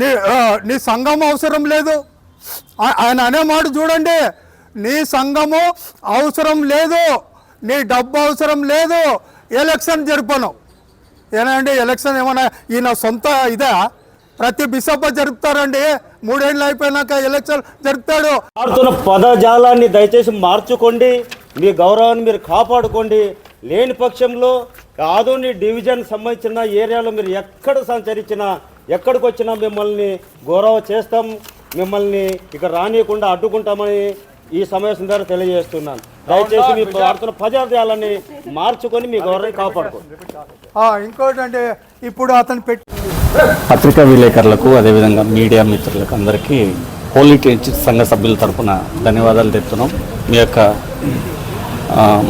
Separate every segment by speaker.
Speaker 1: నీ నీ సంఘం అవసరం లేదు. ఆయన అనే మాట చూడండి, నీ సంఘము అవసరం లేదు, నీ డబ్బు అవసరం లేదు, ఎలక్షన్ జరపను. ఏనండి ఎలక్షన్ ఏమన్నా ఈయన సొంత ఇదా? ప్రతి బిషప్ జరుపుతారండి, 3 ఏళ్ళు అయిపోయినాక ఎలక్షన్ జరుపుతాడు.
Speaker 2: మారుతున్న పదజాలాన్ని దయచేసి మార్చుకోండి, మీ గౌరవాన్ని మీరు కాపాడుకోండి. లేని పక్షంలో ఆదోని డివిజన్ సంబంధించిన ఏరియాలో మీరు ఎక్కడ సంచరించినా ఎక్కడికి వచ్చినా మిమ్మల్ని గౌరవ చేస్తాం, మిమ్మల్ని ఇక రానియకుండా అడ్డుకుంటామని ఈ సమావేశం ద్వారా తెలియజేస్తున్నాను. దయచేసి మీ వాడుతున్న పదజాలాన్ని మార్చుకొని మీ గౌరవాన్ని కాపాడుకోండి.
Speaker 1: ఇంకోటి అంటే ఇప్పుడు అతను
Speaker 3: పత్రికా విలేకరులకు అదేవిధంగా మీడియా మిత్రులకు అందరికీ హోలీ ట్రీస్ సంఘ సభ్యుల తరఫున ధన్యవాదాలు చెప్తున్నాం. మీ యొక్క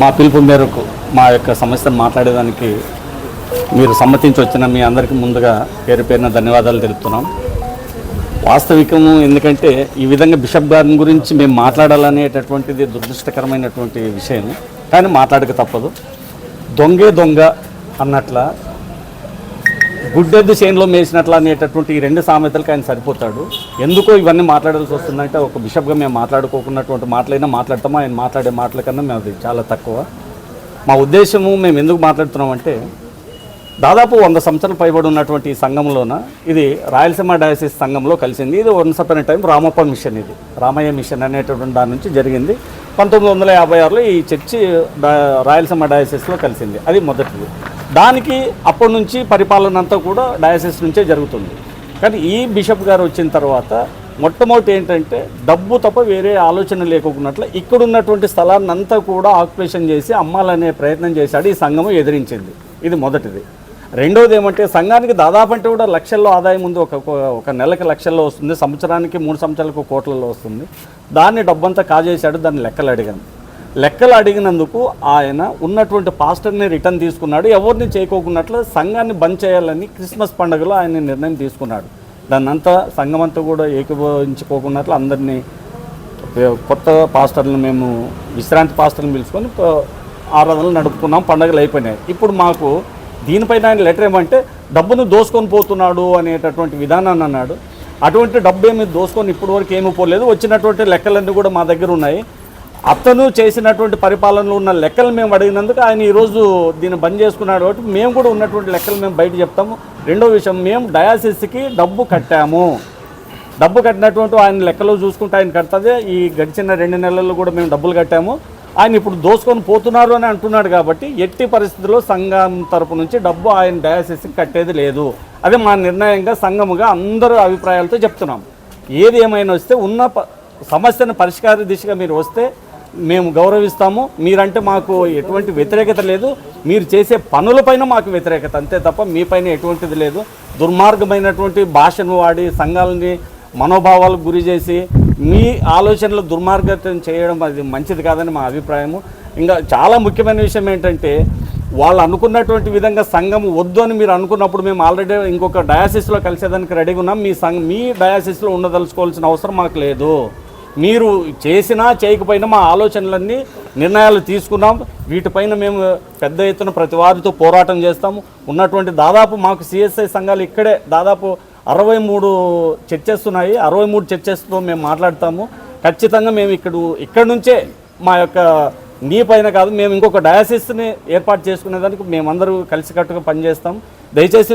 Speaker 3: మా పిలుపు మేరకు మా యొక్క సమస్యను మాట్లాడేదానికి మీరు సమ్మతించి వచ్చిన మీ అందరికీ ముందుగా పేరు పేరున ధన్యవాదాలు తెలుపుతున్నాం. వాస్తవికము ఎందుకంటే ఈ విధంగా బిషప్ గారి గురించి మేము మాట్లాడాలనేటటువంటిది దురదృష్టకరమైనటువంటి విషయం, కానీ మాట్లాడక తప్పదు. దొంగే దొంగ అన్నట్ల గుడ్డెద్దు చేనులో మేసినట్ల అనేటటువంటి ఈ 2 సామెతలకు ఆయన సరిపోతాడు. ఎందుకో ఇవన్నీ మాట్లాడాల్సి వస్తుందంటే ఒక బిషప్గా మేము మాట్లాడుకోకున్నటువంటి మాటలైనా మాట్లాడతామో, ఆయన మాట్లాడే మాటల కన్నా మేము అది చాలా తక్కువ. మా ఉద్దేశము మేము ఎందుకు మాట్లాడుతున్నామంటే దాదాపు 100 సంవత్సరాలు పైబడి ఉన్నటువంటి ఈ సంఘంలోన ఇది రాయలసీమ డయాసిస్ సంఘంలో కలిసింది. ఇది once upon a time Ramappa mission, ఇది రామయ్య మిషన్ అనేటటువంటి దాని నుంచి జరిగింది. 1956లో ఈ చర్చి రాయలసీమ డయాసిస్లో కలిసింది, అది మొదటిది. దానికి అప్పటి నుంచి పరిపాలన అంతా కూడా డయాసిస్ నుంచే జరుగుతుంది. కానీ ఈ బిషప్ గారు వచ్చిన తర్వాత మొట్టమొదటి ఏంటంటే డబ్బు తప్ప వేరే ఆలోచన లేకున్నట్లు ఇక్కడ ఉన్నటువంటి స్థలాన్ని అంతా కూడా ఆక్యుపేషన్ చేసి అమ్మాలనే ప్రయత్నం చేశాడు. ఈ సంఘము ఎదిరించింది, ఇది మొదటిది. రెండోది ఏమంటే సంఘానికి దాదాపు అంటే కూడా లక్షల్లో ఆదాయం ఉంది, ఒక నెలకి లక్షల్లో వస్తుంది, సంవత్సరానికి 3 సంవత్సరాలకు కోట్లలో వస్తుంది. దాన్ని డబ్బంతా కాజేశాడు. దాన్ని లెక్కలు అడిగినందుకు ఆయన ఉన్నటువంటి పాస్టర్ని రిటర్న్ తీసుకున్నాడు. ఎవరిని చేయకోకున్నట్లు సంఘాన్ని బంద్ చేయాలని క్రిస్మస్ పండుగలో ఆయన నిర్ణయం తీసుకున్నాడు. దాన్నంతా సంఘం అంతా కూడా ఏకీభవించుకోకున్నట్లు అందరినీ కొత్త పాస్టర్లను మేము విశ్రాంతి పాస్టర్లను పిలుచుకొని ఆరాధనలు నడుపుకున్నాం. పండుగలు అయిపోయినాయి. ఇప్పుడు మాకు దీనిపైన ఆయన లెటర్ ఏమంటే డబ్బును దోసుకొని పోతున్నాడు అనేటటువంటి విధానాన్ని అన్నాడు. అటువంటి డబ్బు ఏమి దోసుకొని ఇప్పటి వరకు ఏమీ పోలేదు. వచ్చినటువంటి లెక్కలన్నీ కూడా మా దగ్గర ఉన్నాయి. అతను చేసినటువంటి పరిపాలనలో ఉన్న లెక్కలు మేము అడిగినందుకు ఆయన ఈరోజు దీన్ని బంద్ చేసుకున్నాడు. కాబట్టి మేము కూడా ఉన్నటువంటి లెక్కలు మేము బయట చెప్తాము. రెండో విషయం, మేము డయాసిస్కి డబ్బు కట్టాము. డబ్బు కట్టినటువంటి ఆయన లెక్కలో చూసుకుంటే ఆయన కడుతుంది. ఈ గడిచిన 2 నెలల్లో కూడా మేము డబ్బులు కట్టాము. ఆయన ఇప్పుడు దోసుకొని పోతున్నారు అని అంటున్నాడు. కాబట్టి ఎట్టి పరిస్థితుల్లో సంఘం తరపు నుంచి డబ్బు ఆయన డయాసిస్కి కట్టేది లేదు. అదే మా నిర్ణయంగా సంఘముగా అందరూ అభిప్రాయాలతో చెప్తున్నాం. ఏది ఏమైనా వస్తే ఉన్న సమస్యను పరిష్కార దిశగా మీరు వస్తే మేము గౌరవిస్తాము. మీరంటే మాకు ఎటువంటి వ్యతిరేకత లేదు. మీరు చేసే పనులపైన మాకు వ్యతిరేకత, అంతే తప్ప మీపైన ఎటువంటిది లేదు. దుర్మార్గమైనటువంటి భాషను వాడి సంఘాలని మనోభావాలకు గురి చేసి మీ ఆలోచనలు దుర్మార్గం చేయడం అది మంచిది కాదని మా అభిప్రాయము. ఇంకా చాలా ముఖ్యమైన విషయం ఏంటంటే వాళ్ళు అనుకున్నటువంటి విధంగా సంఘం వద్దు అని మీరు అనుకున్నప్పుడు మేము ఆల్రెడీ ఇంకొక డయాసిస్లో కలిసేదానికి రెడీగా ఉన్నాం. మీ డయాసిస్లో ఉండదలుచుకోవాల్సిన అవసరం మాకు లేదు. మీరు చేసినా చేయకపోయినా మా ఆలోచనలన్నీ నిర్ణయాలు తీసుకున్నాం. వీటిపైన మేము పెద్ద ఎత్తున ప్రతి వారితో పోరాటం చేస్తాము. ఉన్నటువంటి దాదాపు మాకు సిఎస్ఐ సంఘాలు ఇక్కడే దాదాపు 63 చర్చెస్ ఉన్నాయి. 63 చర్చెస్తో మేము మాట్లాడతాము. ఖచ్చితంగా మేము ఇక్కడ నుంచే మా యొక్క నీ పైన కాదు, మేము ఇంకొక డయాసిస్ని ఏర్పాటు చేసుకునేదానికి మేమందరూ కలిసికట్టుగా పనిచేస్తాం. దయచేసి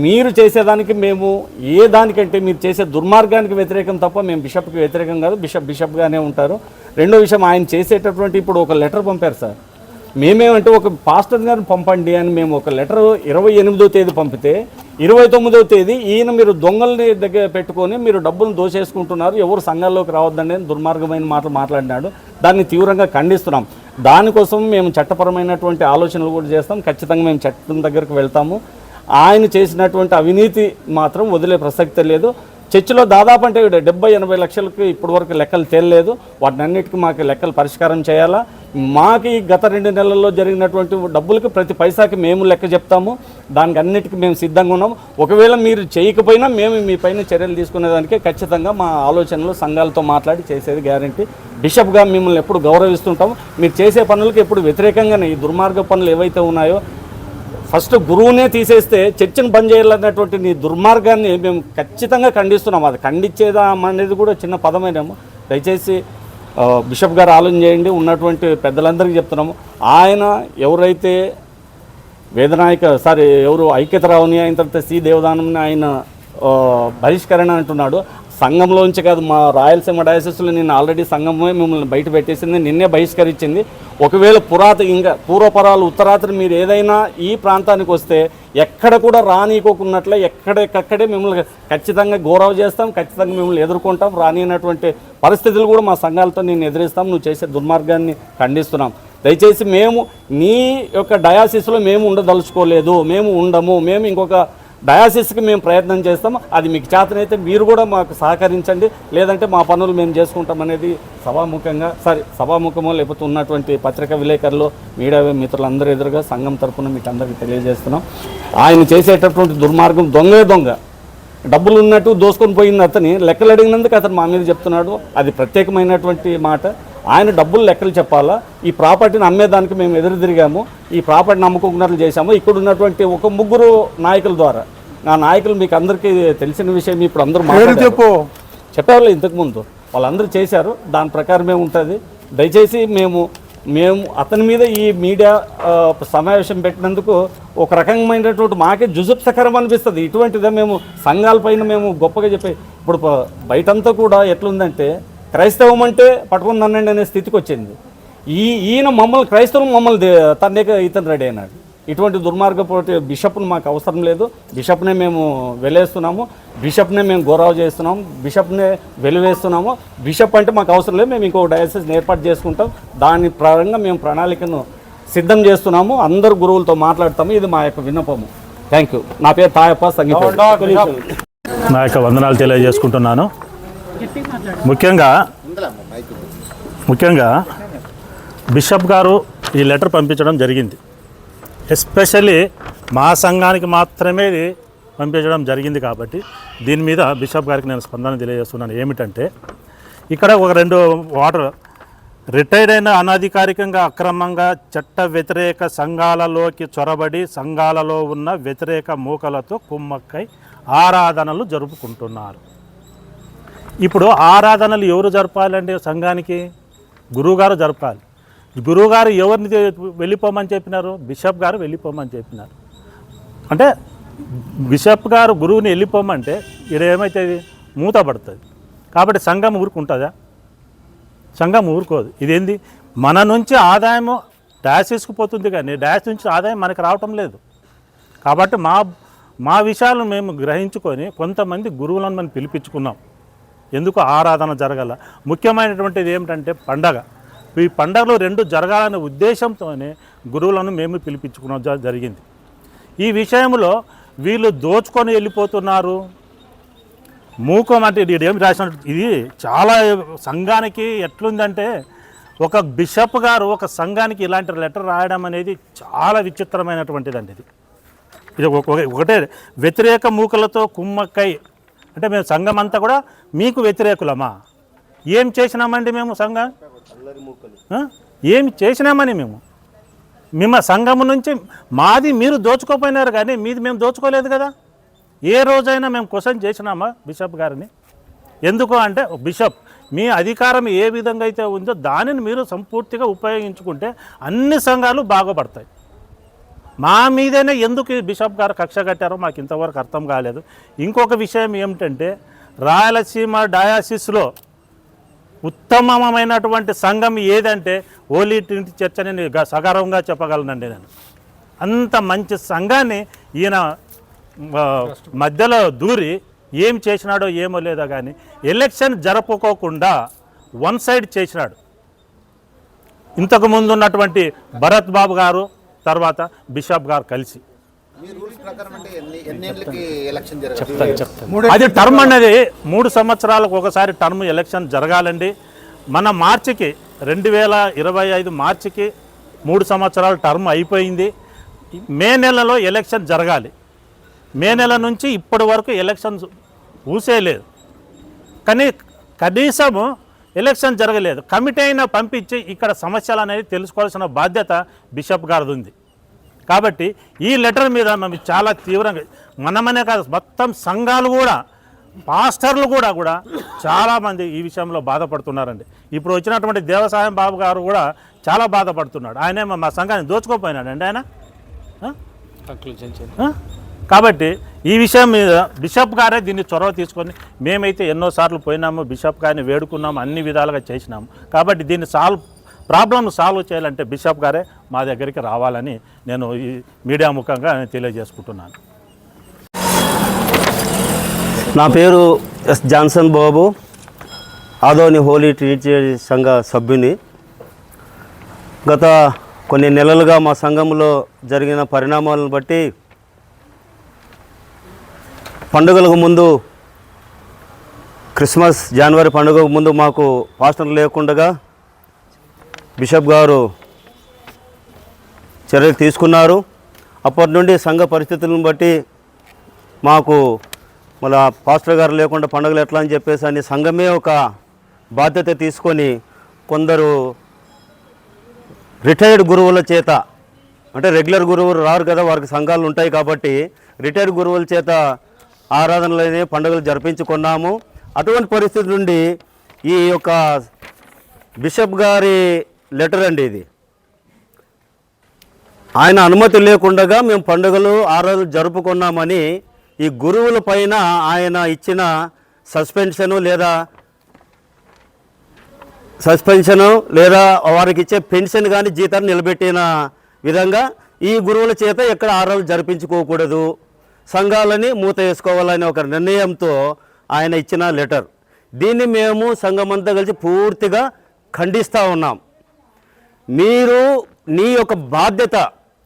Speaker 3: మీరు చేసేదానికి మేము ఏ దానికంటే మీరు చేసే దుర్మార్గానికి వ్యతిరేకం తప్ప మేము బిషప్కి వ్యతిరేకం కాదు. బిషప్గానే ఉంటారు. రెండో విషయం, ఆయన చేసేటటువంటి ఇప్పుడు ఒక లెటర్ పంపారు సార్. మేమేమంటే ఒక పాస్టర్ గారిని పంపండి అని మేము ఒక లెటర్ 28వ తేదీ పంపితే 29వ తేదీ ఈయన మీరు దొంగల్ని దగ్గర పెట్టుకొని మీరు డబ్బులు దోచేసుకుంటున్నారు, ఎవరు సంఘాల్లోకి రావద్దండి దుర్మార్గమైన మాటలు మాట్లాడినాడు. దాన్ని తీవ్రంగా ఖండిస్తున్నాం. దానికోసం మేము చట్టపరమైనటువంటి ఆలోచనలు కూడా చేస్తాం. ఖచ్చితంగా మేము చట్టం దగ్గరకు వెళ్తాము. ఆయన చేసినటువంటి అవినీతి మాత్రం వదిలే ప్రసక్తే లేదు. చర్చిలో దాదాపు అంటే 70-80 లక్షలకు ఇప్పటి వరకు లెక్కలు తేలలేదు. వాటిని అన్నిటికీ మాకు లెక్కలు పరిష్కారం చేయాలా. మాకు ఈ గత 2 నెలల్లో జరిగినటువంటి డబ్బులకి ప్రతి పైసాకి మేము లెక్క చెప్తాము. దానికి అన్నిటికీ మేము సిద్ధంగా ఉన్నాము. ఒకవేళ మీరు చేయకపోయినా మేము మీ పైన చర్యలు తీసుకునేదానికి ఖచ్చితంగా మా ఆలోచనలు సంఘాలతో మాట్లాడి చేసేది గ్యారంటీ. బిషప్గా మిమ్మల్ని ఎప్పుడు గౌరవిస్తుంటాము. మీరు చేసే పనులకు ఎప్పుడు వ్యతిరేకంగానే ఈ దుర్మార్గ పనులు ఏవైతే ఉన్నాయో ఫస్ట్ గురువునే తీసేస్తే చర్చను బంద్ చేయాలన్నటువంటి నీ దుర్మార్గాన్ని మేము ఖచ్చితంగా ఖండిస్తున్నాం. అది ఖండించేదా అనేది కూడా చిన్న పదమేనేమో. దయచేసి బిషప్ గారు ఆలోచన చేయండి. ఉన్నటువంటి పెద్దలందరికీ చెప్తున్నాము, ఆయన ఎవరైతే ఎవరు ఐక్యతరావుని, అయిన తర్వాత సి దేవదానంని ఆయన బహిష్కరణ అంటున్నాడు. సంఘంలోంచి కాదు, మా రాయలసీమ డయాసిస్లో నిన్న ఆల్రెడీ సంఘమే మిమ్మల్ని బయట పెట్టేసింది, నిన్నే బహిష్కరించింది. ఒకవేళ ఇంకా పూర్వపరాలు ఉత్తరాత్రి మీరు ఏదైనా ఈ ప్రాంతానికి వస్తే ఎక్కడ కూడా రానీకోకున్నట్లే ఎక్కడెక్కడే మిమ్మల్ని ఖచ్చితంగా గౌరవ చేస్తాం, ఖచ్చితంగా మిమ్మల్ని ఎదుర్కొంటాం. రానినటువంటి పరిస్థితులు కూడా మా సంఘాలతో నేను ఎదిరిస్తాం. నువ్వు చేసే దుర్మార్గాన్ని ఖండిస్తున్నాం. దయచేసి మేము నీ యొక్క డయాసిస్లో మేము ఉండదలుచుకోలేదు, మేము ఉండము, మేము ఇంకొక డయాసిస్కి మేము ప్రయత్నం చేస్తాము. అది మీకు చేతనైతే మీరు కూడా మాకు సహకరించండి, లేదంటే మా పనులు మేము చేసుకుంటాం అనేది సభాముఖమో లేకపోతే ఉన్నటువంటి పత్రికా విలేకరులు, మీడియా మిత్రులందరూ ఎదురుగా సంఘం తరఫున మీకు అందరికీ తెలియజేస్తున్నాం. ఆయన చేసేటటువంటి దుర్మార్గం దొంగ డబ్బులు ఉన్నట్టు దోసుకొని పోయింది అతని లెక్కలు అడిగినందుకు అతను మా మీద చెప్తున్నాడు. అది ప్రత్యేకమైనటువంటి మాట. ఆయన డబ్బులు లెక్కలు చెప్పాలా? ఈ ప్రాపర్టీని అమ్మేదానికి మేము ఎదురు తిరిగాము, ఈ ప్రాపర్టీని అమ్ముకున్నట్లు చేశాము. ఇక్కడ ఉన్నటువంటి ఒక 3 నాయకుల ద్వారా, ఆ నాయకులు మీకు అందరికీ తెలిసిన విషయం, ఇప్పుడు అందరూ చెప్పేవాళ్ళు ఇంతకుముందు వాళ్ళందరూ చేశారు. దాని ప్రకారమే ఉంటుంది. దయచేసి మేము అతని మీద ఈ మీడియా సమావేశం పెట్టినందుకు ఒక రకమైనటువంటి మాకే జుజుప్సకరం అనిపిస్తుంది. ఇటువంటిదే మేము సంఘాలపైన మేము గొప్పగా చెప్పే, ఇప్పుడు బయటంతా కూడా ఎట్లుందంటే క్రైస్తవం అంటే పట్టుకుని నన్నండి అనే స్థితికి వచ్చింది. ఈయన మమ్మల్ని క్రైస్తవం మమ్మల్ని తన్నేక ఇతను రెడీ అయినాడు. ఇటువంటి దుర్మార్గపోటీ బిషప్ను మాకు అవసరం లేదు. బిషప్నే మేము వెలేస్తున్నాము, బిషప్నే మేము గౌరవ చేస్తున్నాము, బిషప్నే వెలివేస్తున్నాము. బిషప్ అంటే మాకు అవసరం లేదు. మేము ఇంకో డయాసిస్ ఏర్పాటు చేసుకుంటాం. దాని పరంగా మేము ప్రణాళికను సిద్ధం చేస్తున్నాము. అందరు గురువులతో మాట్లాడతాము. ఇది మా యొక్క విన్నపము. Thank you. నా పేరు తాయప్ప, సంగీత.
Speaker 4: నా యొక్క వందనాలు తెలియజేసుకుంటున్నాను. ముఖ్యంగా బిషప్ గారు ఈ లెటర్ పంపించడం జరిగింది. ఎస్పెషల్లీ మా సంఘానికి మాత్రమే ఇది పంపించడం జరిగింది కాబట్టి దీని మీద బిషప్ గారికి నేను స్పందన తెలియజేస్తున్నాను. ఏమిటంటే ఇక్కడ ఒక 2 వాటర్ రిటైర్డ్ అయిన అనధికారికంగా అక్రమంగా చట్ట వ్యతిరేక సంఘాలలోకి చొరబడి సంఘాలలో ఉన్న వ్యతిరేక మూకలతో కుమ్మక్కై ఆరాధనలు జరుపుకుంటున్నారు. ఇప్పుడు ఆరాధనలు ఎవరు జరపాలండి? సంఘానికి గురువుగారు జరపాలి. గురువుగారు ఎవరిని వెళ్ళిపోమని చెప్పినారు? బిషప్ గారు వెళ్ళిపోమని చెప్పినారు. అంటే బిషప్ గారు గురువుని వెళ్ళిపోమంటే ఇక్కడ ఏమవుతుంది? మూతపడుతుంది. కాబట్టి సంఘం ఊరుకుంటుందా? సంఘం ఊరుకోదు. ఇదేంది? మన నుంచి ఆదాయము డాసిస్కు పోతుంది, కానీ డాస్ నుంచి ఆదాయం మనకు రావటం లేదు. కాబట్టి మా విషయాలను మేము గ్రహించుకొని కొంతమంది గురువులను మనం పిలిపించుకున్నాం. ఎందుకు? ఆరాధన జరగాల. ముఖ్యమైనటువంటిది ఏమిటంటే పండగ. ఈ పండగలు 2 జరగాలనే ఉద్దేశంతోనే గురువులను మేము పిలిపించుకున్న జరిగింది. ఈ విషయంలో వీళ్ళు దోచుకొని వెళ్ళిపోతున్నారు. మూకం అంటే ఏమి రాసిన, ఇది చాలా సంఘానికి ఎట్లుందంటే, ఒక బిషప్ గారు ఒక సంఘానికి ఇలాంటి లెటర్ రాయడం అనేది చాలా విచిత్రమైనటువంటిదండి. ఇది ఒకటే వ్యతిరేక మూకలతో కుమ్మక్కై అంటే మేము సంఘం అంతా కూడా మీకు వ్యతిరేకులమా? ఏం చేసినామండి మేము? సంఘం ఏమి చేసినామని మేము సంఘం నుంచి మాది మీరు దోచుకోపోయినారు, కానీ మీది మేము దోచుకోలేదు కదా. ఏ రోజైనా మేము క్వశ్చన్ చేసినామా బిషప్ గారిని? ఎందుకు అంటే, బిషప్ మీ అధికారం ఏ విధంగా అయితే ఉందో దానిని మీరు సంపూర్తిగా ఉపయోగించుకుంటే అన్ని సంఘాలు బాగుపడతాయి. మా మీదనే ఎందుకు బిషప్ గారు కక్ష కట్టారో మాకు ఇంతవరకు అర్థం కాలేదు. ఇంకొక విషయం ఏమిటంటే, రాయలసీమ డయాసిస్లో ఉత్తమమైనటువంటి సంఘం ఏదంటే హోలీ ట్రినిటీ చర్చ్ అని సగర్వంగా చెప్పగలనండి నేను. అంత మంచి సంఘాన్ని ఈయన మధ్యలో దూరి ఏం చేసినాడో ఏమో లేదో కానీ ఎలక్షన్ జరుపుకోకుండా వన్ సైడ్ చేసినాడు. ఇంతకు ముందు ఉన్నటువంటి భరత్ బాబు గారు, తర్వాత బిషప్ గారు కలిసి అది టర్మ్ అనేది 3 సంవత్సరాలకు ఒకసారి టర్మ్ ఎలక్షన్ జరగాలండి. మన మార్చికి 2025 మార్చికి 3 సంవత్సరాల టర్మ్ అయిపోయింది. మే నెలలో ఎలక్షన్ జరగాలి. మే నెల నుంచి ఇప్పటి వరకు ఎలక్షన్ ఊసేయలేదు, కానీ కనీసము ఎలక్షన్ జరగలేదు. కమిటీ అయినా పంపించి ఇక్కడ సమస్యలు అనేది తెలుసుకోవాల్సిన బాధ్యత బిషప్ గారిది ఉంది. కాబట్టి ఈ లెటర్ మీద మేము చాలా తీవ్రంగా మనమనే కాదు మొత్తం సంఘాలు కూడా పాస్టర్లు కూడా చాలామంది ఈ విషయంలో బాధపడుతున్నారండి. ఇప్పుడు వచ్చినటువంటి దేవసాయం బాబు గారు కూడా చాలా బాధపడుతున్నాడు. ఆయనే మా సంఘాన్ని దోచుకోపోయినాడండి ఆయన. కాబట్టి ఈ విషయం మీద బిషప్ గారే దీన్ని చొరవ తీసుకొని, మేమైతే ఎన్నోసార్లు పోయినాము, బిషప్ గారిని వేడుకున్నాము, అన్ని విధాలుగా చేసినాము. కాబట్టి దీన్ని ప్రాబ్లమ్ సాల్వ్ చేయాలంటే బిషప్ గారే మా దగ్గరికి రావాలని నేను ఈ మీడియా ముఖంగా తెలియజేసుకుంటున్నాను.
Speaker 2: నా పేరు ఎస్ జాన్సన్ బాబు, ఆదోని హోలీ ట్రినిటీ సంఘ సభ్యుని. గత కొన్ని నెలలుగా మా సంఘంలో జరిగిన పరిణామాలను బట్టి పండుగలకు ముందు, క్రిస్మస్ జనవరి పండుగకు ముందు మాకు పాస్టర్ లేకుండా బిషప్ గారు చర్యలు తీసుకున్నారు. అప్పటి నుండి సంఘ పరిస్థితులను బట్టి మాకు మళ్ళా పాస్టర్ గారు లేకుండా పండుగలు ఎట్లా అని చెప్పేసి అని సంఘమే ఒక బాధ్యత తీసుకొని కొందరు రిటైర్డ్ గురువుల చేత, అంటే రెగ్యులర్ గురువులు రారు కదా, వారికి సంఘాలు ఉంటాయి కాబట్టి రిటైర్డ్ గురువుల చేత ఆరాధనలనే పండుగలు జరిపించుకున్నాము. అటువంటి పరిస్థితి నుండి ఈ యొక్క బిషప్ గారి లెటర్ అండి ఇది. ఆయన అనుమతి లేకుండా మేము పండుగలు ఆరాధనలు జరుపుకున్నామని ఈ గురువుల పైన ఆయన ఇచ్చిన సస్పెన్షను లేదా వారికి ఇచ్చే పెన్షన్ కానీ జీతాన్ని నిలబెట్టిన విధంగా ఈ గురువుల చేత ఎక్కడ ఆరాధనలు జరిపించుకోకూడదు, సంఘాలని మూత వేసుకోవాలనే ఒక నిర్ణయంతో ఆయన ఇచ్చిన లెటర్. దీన్ని మేము సంఘమంతా కలిసి పూర్తిగా ఖండిస్తూ ఉన్నాం. మీరు నీ యొక్క బాధ్యత,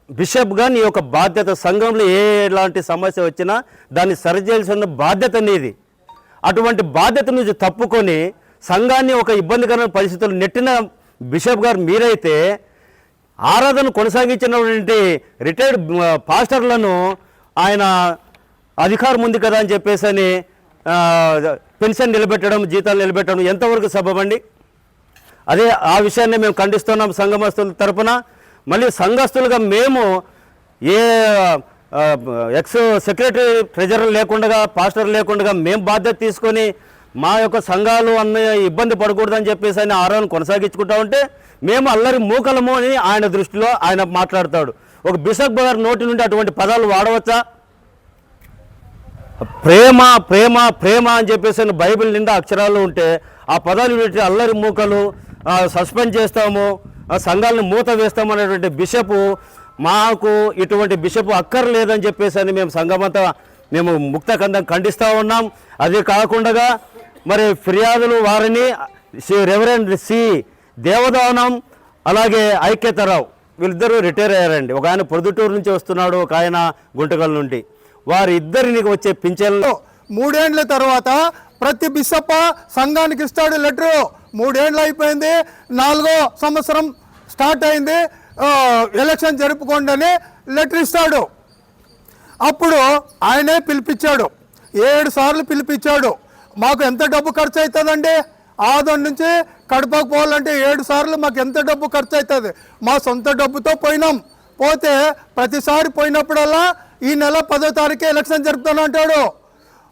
Speaker 2: బిషప్గా నీ యొక్క బాధ్యత, సంఘంలో ఎలాంటి సమస్య వచ్చినా దాన్ని సరిచేయాల్సిన బాధ్యత నీది. అటువంటి బాధ్యత నుంచి తప్పుకొని సంఘాన్ని ఒక ఇబ్బందికరమైన పరిస్థితులు నెట్టిన బిషప్ గారు మీరైతే ఆరాధన కొనసాగించినటువంటి రిటైర్డ్ పాస్టర్లను ఆయన అధికారం ఉంది కదా అని చెప్పేసి అని పెన్షన్ నిలబెట్టడం, జీతాలు నిలబెట్టడం ఎంతవరకు సబబండి? అదే ఆ విషయాన్ని మేము ఖండిస్తున్నాం సంఘమస్తుల తరపున. మళ్ళీ సంఘస్థులుగా మేము ఏ ఎక్స్ సెక్రటరీ ట్రెజరర్ లేకుండా, పాస్టర్ లేకుండా మేము బాధ్యత తీసుకొని మా యొక్క సంఘాలు అన్న ఇబ్బంది పడకూడదని చెప్పేసి ఆయన ఆరాధన కొనసాగించుకుంటా ఉంటే మేము అల్లరి మూకలము అని ఆయన దృష్టిలో ఆయన మాట్లాడతాడు. ఒక బిషప్ గారి నోటి నుండి అటువంటి పదాలు వాడవచ్చా? ప్రేమ ప్రేమ ప్రేమ అని చెప్పేసి బైబిల్ నిండా అక్షరాలు ఉంటే ఆ పదాలు పెట్టి అల్లరి మూకలు, సస్పెండ్ చేస్తాము, సంఘాలను మూత వేస్తాము అనేటువంటి బిషపు, మాకు ఇటువంటి బిషపు అక్కర్లేదని చెప్పేసి అని మేము సంఘమంతా మేము ముక్తకందం ఖండిస్తూ ఉన్నాం. అది కాకుండా మరి ఫిర్యాదులు వారిని రెవరెండ్ సి దేవదానం అలాగే ఐక్యతరావు వీళ్ళిద్దరూ రిటైర్ అయ్యారండి. ఒక ఆయన పొద్దుటూరు నుంచి వస్తున్నాడు, ఒక ఆయన గుంటకల్ నుండి. వారిద్దరికి వచ్చే పింఛన్లు
Speaker 1: 3 ఏళ్ల తర్వాత ప్రతి బిషప్ సంఘానికి ఇస్తాడు లెటరు. 3 ఏళ్ళు అయిపోయింది, 4వ సంవత్సరం స్టార్ట్ అయింది, ఎలక్షన్ జరుపుకోండి అని లెటర్ ఇస్తాడు. అప్పుడు ఆయనే పిలిపించాడు, 7 సార్లు పిలిపించాడు. మాకు ఎంత డబ్బు ఖర్చు అవుతుందండి? ఆదోని నుంచి కడపకు పోవాలంటే 7 సార్లు మాకు ఎంత డబ్బు ఖర్చు అవుతుంది? మా సొంత డబ్బుతో పోయినాం. పోతే ప్రతిసారి పోయినప్పుడల్లా ఈ నెల 10వ తారీఖే ఎలక్షన్ జరుపుతాను అంటాడు.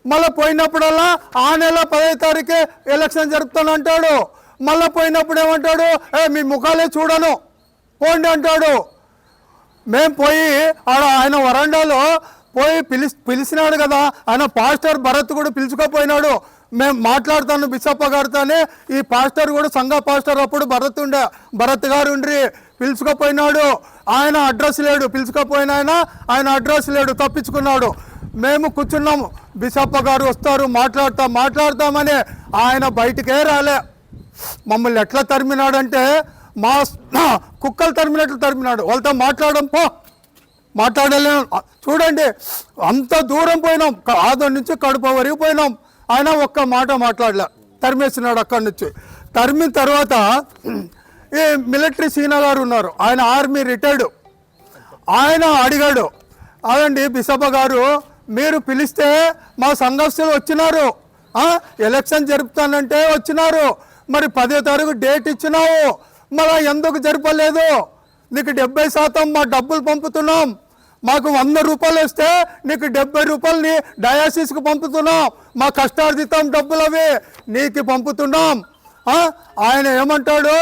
Speaker 1: మళ్ళీ పోయినప్పుడల్లా ఆ నెల 10వ తారీఖే ఎలక్షన్ జరుపుతాను అంటాడు. మళ్ళీ పోయినప్పుడు ఏమంటాడు, మీ ముఖాలే చూడను పోండి అంటాడు. మేము పోయి ఆయన వరండాలో పోయి పిలిచినాడు కదా, ఆయన పాస్టర్ భరత్ కూడా పిలుచుకోపోయినాడు. మేము మాట్లాడుతాను బిషప్ప గారితోనే, ఈ పాస్టర్ కూడా సంఘ పాస్టర్ అప్పుడు భరత్ గారు ఉండ్రి పిలుచుకోపోయినాడు. ఆయన అడ్రస్ లేడు, పిలుచుకోపోయిన ఆయన అడ్రస్ లేడు, తప్పించుకున్నాడు. మేము కూర్చున్నాము, బిషప్ప గారు వస్తారు మాట్లాడతామని ఆయన బయటికే రాలే. మమ్మల్ని ఎట్లా తరిమినాడంటే మా కుక్కలు తరిమినట్లు తరిమినాడు. వాళ్ళతో మాట్లాడలేము. చూడండి, అంత దూరం పోయినాం, ఆదోని నుంచి కడప వరకు పోయినాం. ఆయన ఒక్క మాట మాట్లాడలే, తరిమేసినాడు అక్కడి నుంచి. తరిమిన తర్వాత ఈ మిలిటరీ సీనా గారు ఉన్నారు, ఆయన ఆర్మీ రిటైర్డ్. ఆయన అడిగాడు, అదండి బిషప్ప గారు మీరు పిలిస్తే మా సంఘస్థులు వచ్చినారు, ఎలక్షన్ జరుపుతానంటే వచ్చినారు, మరి 10వ తారీఖు డేట్ ఇచ్చినావు, మళ్ళీ ఎందుకు జరపలేదు? నీకు 70% మా డబ్బులు పంపుతున్నాం, మాకు 100 రూపాయలు వస్తే నీకు 70 రూపాయలు డయాసిస్కి పంపుతున్నాం, మా కష్టార్జితం డబ్బులు అవి నీకు పంపుతున్నాం. ఆయన ఏమంటాడు?